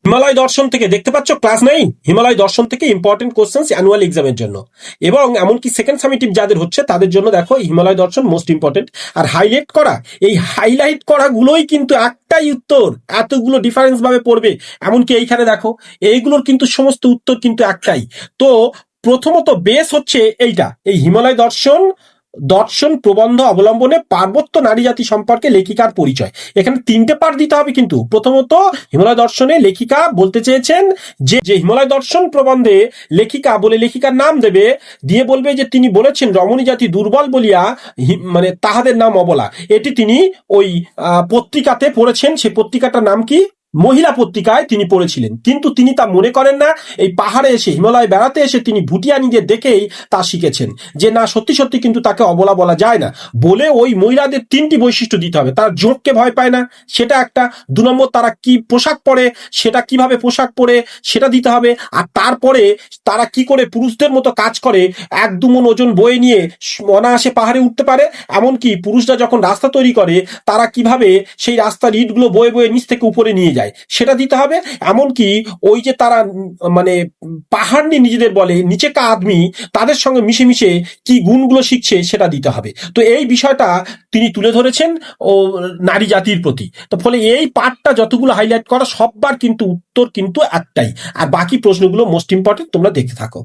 হিমালয় দর্শন থেকে দেখতে পাচ্ছ ক্লাস 9 হিমালয় দর্শন থেকে ইম্পর্টেন্ট কোশ্চেন্স অ্যানুয়াল এক্সামের জন্য এবং এমনকি সেকেন্ড সামিটিভ যাদের হচ্ছে তাদের জন্য দেখো হিমালয় দর্শন মোস্ট ইম্পর্টেন্ট। আর হাইলাইট করা গুলোই কিন্তু একটাই উত্তর, এতগুলো ডিফারেন্স ভাবে পড়বে। এমনকি এইখানে দেখো এইগুলোর কিন্তু সমস্ত উত্তর কিন্তু একটাই। তো প্রথমত বেস হচ্ছে এই হিমালয় দর্শন দর্শন প্রবন্ধ অবলম্বনে পার্বত্য নারী জাতি সম্পর্কে লেখিকার পরিচয়। এখানে 3টে পার্ট দিতে হবে। কিন্তু প্রথমত হিমালয় দর্শনে লেখিকা বলতে চেয়েছেন যে হিমালয় দর্শন প্রবন্ধে লেখিকা বলে লেখিকার নাম দেবে, দিয়ে বলবে যে তিনি বলেছেন রমণী জাতি দুর্বল বলিয়া মানে তাহাদের নাম অবলা। এটি তিনি ওই পত্রিকাতে পড়েছেন। সেই পত্রিকাটার নাম কি? মহিলা পত্রিকায় তিনি পড়েছিলেন। কিন্তু তিনি তা মনে করেন না। এই পাহাড়ে এসে হিমালয় বেড়াতে এসে তিনি ভুটিয়ানিদের দেখেই তা শিখেছেন যে না, সত্যি সত্যি কিন্তু তাকে অবলা বলা যায় না বলে ওই মহিলাদের 3টি বৈশিষ্ট্য দিতে হবে। তারা জোঁককে ভয় পায় না, সেটা একটা। 2 নম্বর, তারা কি পোশাক পরে, সেটা কিভাবে পোশাক পরে সেটা দিতে হবে। আর তারপরে তারা কি করে পুরুষদের মতো কাজ করে, 1-2 মণ ওজন বয়ে নিয়ে অনায়াসে পাহাড়ে উঠতে পারে। এমনকি পুরুষরা যখন রাস্তা তৈরি করে তারা কিভাবে সেই রাস্তার ইটগুলো বয়ে বয়ে নিচ থেকে উপরে নিয়ে যায় সেটা দিতে হবে। এমনকি ওই যে তারা মানে পাহাড় নিয়ে নিজেদের বলে নিচে কা আদমি, তাদের সঙ্গে মিশে মিশে কি গুণগুলো শিখছে সেটা দিতে হবে। তো এই বিষয়টা তিনি তুলে ধরেছেন ও নারী জাতির প্রতি। তো ফলে এই পার্টটা যতগুলো হাইলাইট করা সববার কিন্তু উত্তর কিন্তু একটাই। আর বাকি প্রশ্নগুলো মোস্ট ইম্পর্টেন্ট, তোমরা দেখতে থাকো।